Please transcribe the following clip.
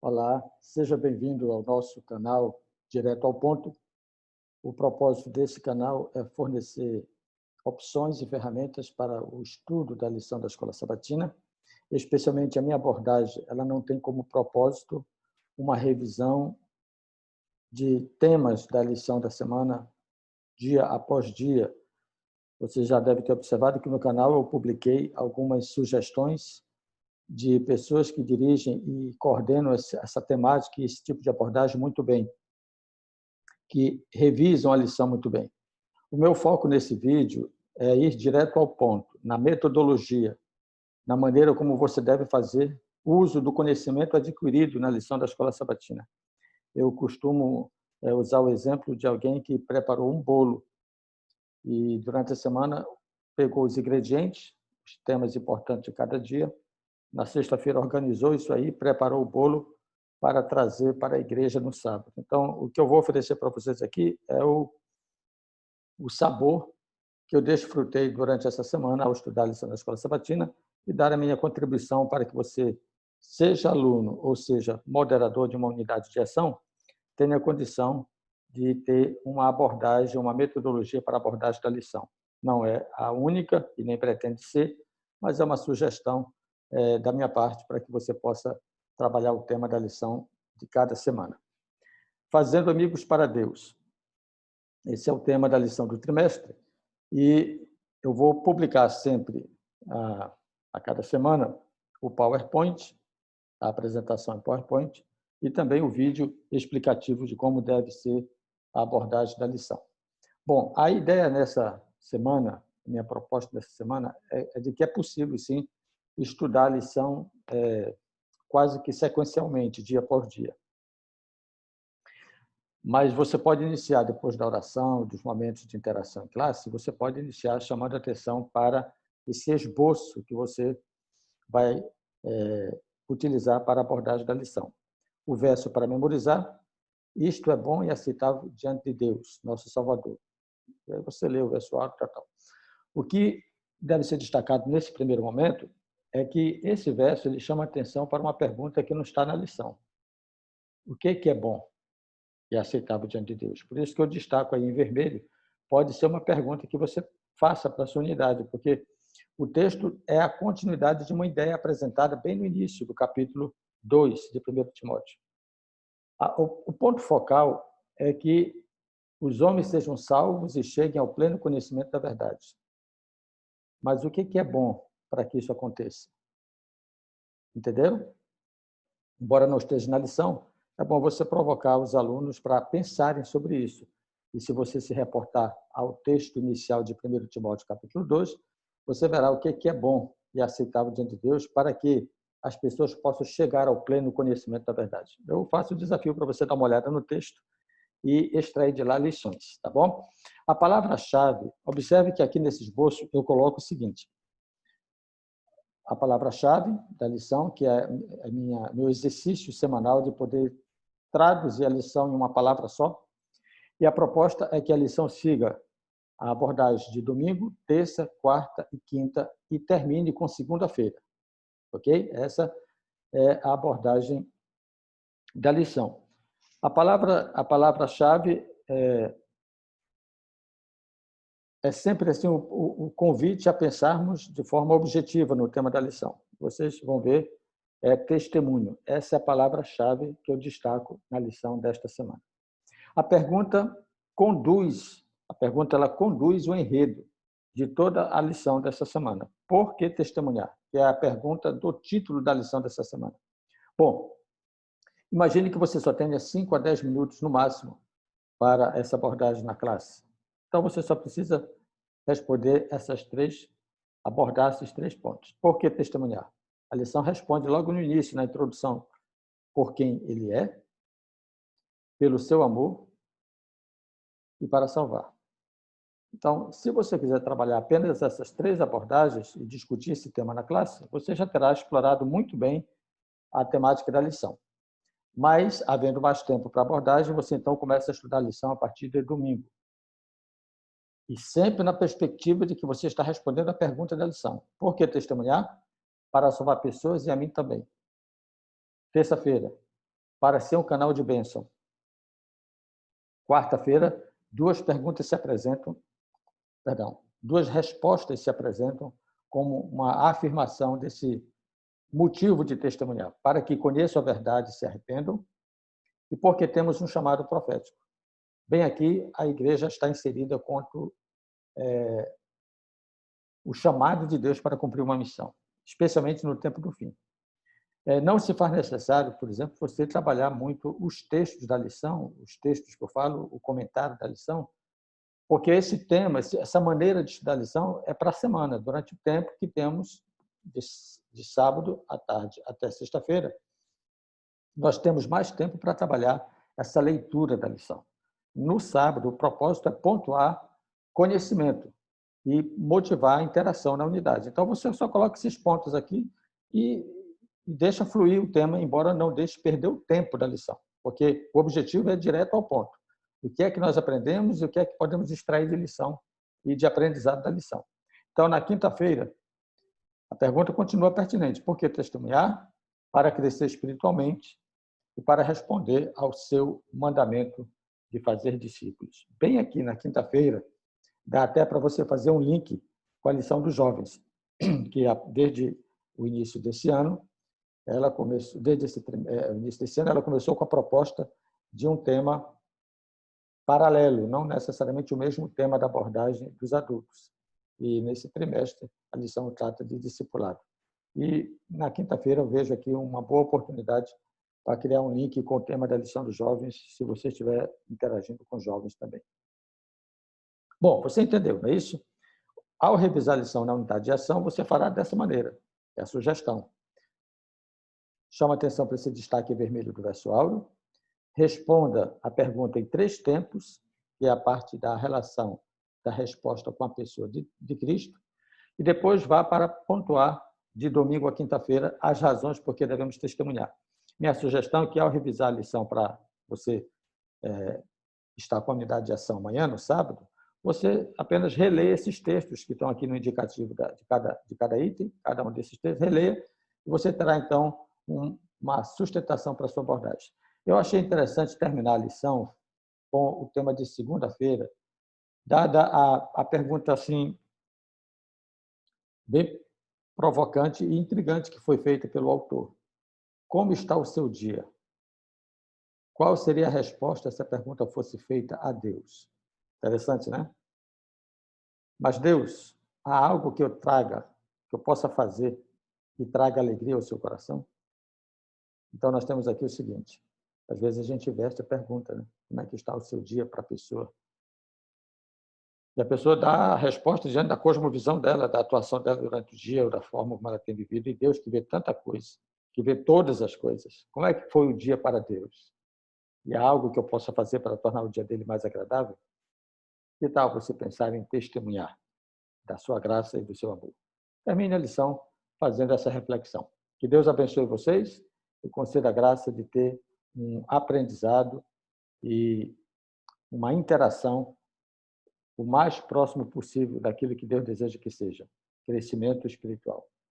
Olá, seja bem-vindo ao nosso canal Direto ao Ponto. O propósito desse canal é fornecer opções e ferramentas para o estudo da lição da Escola Sabatina. Especialmente a minha abordagem, ela não tem como propósito uma revisão de temas da lição da semana, dia após dia. Você já deve ter observado que no canal eu publiquei algumas sugestões de pessoas que dirigem e coordenam essa temática e esse tipo de abordagem muito bem, que revisam a lição muito bem. O meu foco nesse vídeo é ir direto ao ponto, na metodologia, na maneira como você deve fazer uso do conhecimento adquirido na lição da Escola Sabatina. Eu costumo usar o exemplo de alguém que preparou um bolo e, durante a semana, pegou os ingredientes, os temas importantes de cada dia. Na sexta-feira, organizou isso aí, preparou o bolo para trazer para a igreja no sábado. Então, o que eu vou oferecer para vocês aqui é o sabor que eu desfrutei durante essa semana ao estudar a lição da Escola Sabatina e dar a minha contribuição para que você, seja aluno ou seja moderador de uma unidade de ação, tenha condição de ter uma abordagem, uma metodologia para a abordagem da lição. Não é a única e nem pretende ser, mas é uma sugestão da minha parte para que você possa trabalhar o tema da lição de cada semana. Fazendo amigos para Deus. Esse é o tema da lição do trimestre e eu vou publicar sempre, a cada semana, o PowerPoint, a apresentação em PowerPoint, e também o vídeo explicativo de como deve ser a abordagem da lição. Bom, a ideia nessa semana, minha proposta dessa semana, é de que é possível, sim, estudar a lição quase que sequencialmente, dia por dia. Mas você pode iniciar, depois da oração, dos momentos de interação em classe, você pode iniciar chamando a atenção para esse esboço que você vai utilizar para a abordagem da lição. O verso para memorizar: isto é bom e aceitável diante de Deus, nosso Salvador. E aí você lê o verso alto, tal. O que deve ser destacado nesse primeiro momento é que esse verso ele chama a atenção para uma pergunta que não está na lição. O que é bom e aceitável diante de Deus? Por isso que eu destaco aí em vermelho, pode ser uma pergunta que você faça para a sua unidade, porque o texto é a continuidade de uma ideia apresentada bem no início do capítulo 2 de 1 Timóteo. O ponto focal é que os homens sejam salvos e cheguem ao pleno conhecimento da verdade. Mas o que é bom para que isso aconteça? Entenderam? Embora não esteja na lição, é bom você provocar os alunos para pensarem sobre isso. E se você se reportar ao texto inicial de 1 Timóteo, capítulo 2, você verá o que é bom e aceitável diante de Deus para que as pessoas possam chegar ao pleno conhecimento da verdade. Eu faço o desafio para você dar uma olhada no texto e extrair de lá lições, tá bom? A palavra-chave, observe que aqui nesse esboço eu coloco o seguinte: a palavra-chave da lição, que é meu exercício semanal de poder traduzir a lição em uma palavra só, e a proposta é que a lição siga a abordagem de domingo, terça, quarta e quinta e termine com segunda-feira, ok? Essa é a abordagem da lição. A palavra-chave é sempre assim o convite a pensarmos de forma objetiva no tema da lição. Vocês vão ver, é testemunho. Essa é a palavra-chave que eu destaco na lição desta semana. A pergunta ela conduz o enredo de toda a lição dessa semana. Por que testemunhar? Que é a pergunta do título da lição dessa semana. Bom, imagine que você só tenha 5 a 10 minutos no máximo para essa abordagem na classe. Então, você só precisa abordar esses 3 pontos. Por que testemunhar? A lição responde logo no início, na introdução, por quem ele é, pelo seu amor e para salvar. Então, se você quiser trabalhar apenas essas 3 abordagens e discutir esse tema na classe, você já terá explorado muito bem a temática da lição. Mas, havendo mais tempo para a abordagem, você então começa a estudar a lição a partir de domingo. E sempre na perspectiva de que você está respondendo a pergunta da lição. Por que testemunhar? Para salvar pessoas e a mim também. Terça-feira, para ser um canal de bênção. Quarta-feira, duas respostas se apresentam como uma afirmação desse motivo de testemunhar, para que conheçam a verdade e se arrependam, e porque temos um chamado profético. Bem aqui, a igreja está inserida quanto o chamado de Deus para cumprir uma missão, especialmente no tempo do fim. Não se faz necessário, por exemplo, você trabalhar muito os textos da lição, os textos que eu falo, o comentário da lição, porque esse tema, essa maneira de estudar a lição é para a semana, durante o tempo que temos de sábado à tarde até sexta-feira, nós temos mais tempo para trabalhar essa leitura da lição. No sábado, o propósito é pontuar conhecimento e motivar a interação na unidade. Então, você só coloca esses pontos aqui e deixa fluir o tema, embora não deixe perder o tempo da lição, porque o objetivo é direto ao ponto. O que é que nós aprendemos e o que é que podemos extrair de lição e de aprendizado da lição. Então, na quinta-feira, a pergunta continua pertinente. Por que testemunhar? Para crescer espiritualmente e para responder ao seu mandamento de fazer discípulos. Bem aqui na quinta-feira, dá até para você fazer um link com a lição dos jovens, que desde o início desse ano, ela começou, o início desse ano, ela começou com a proposta de um tema paralelo, não necessariamente o mesmo tema da abordagem dos adultos. E nesse trimestre, a lição trata de discipulado. E na quinta-feira eu vejo aqui uma boa oportunidade para criar um link com o tema da lição dos jovens, se você estiver interagindo com jovens também. Bom, você entendeu, não é isso? Ao revisar a lição na unidade de ação, você fará dessa maneira, é a sugestão. Chama atenção para esse destaque vermelho do verso áureo, responda a pergunta em 3 tempos, que é a parte da relação da resposta com a pessoa de Cristo, e depois vá para pontuar de domingo a quinta-feira as razões por que devemos testemunhar. Minha sugestão é que, ao revisar a lição para você estar com a unidade de ação amanhã, no sábado, você apenas releia esses textos que estão aqui no indicativo de cada item, cada um desses textos, releia, e você terá, então, uma sustentação para a sua abordagem. Eu achei interessante terminar a lição com o tema de segunda-feira, dada a pergunta assim, bem provocante e intrigante que foi feita pelo autor. Como está o seu dia? Qual seria a resposta se a pergunta fosse feita a Deus? Interessante, né? Mas, Deus, há algo que eu traga, que eu possa fazer, que traga alegria ao seu coração? Então, nós temos aqui o seguinte. Às vezes a gente veste a pergunta, né? Como é que está o seu dia para a pessoa? E a pessoa dá a resposta diante da cosmovisão dela, da atuação dela durante o dia, ou da forma como ela tem vivido. E Deus, que vê tanta coisa, que vê todas as coisas. Como é que foi o dia para Deus? E há algo que eu possa fazer para tornar o dia dele mais agradável? Que tal você pensar em testemunhar da sua graça e do seu amor? Termine a lição fazendo essa reflexão. Que Deus abençoe vocês e conceda a graça de ter um aprendizado e uma interação o mais próximo possível daquilo que Deus deseja que seja, crescimento espiritual.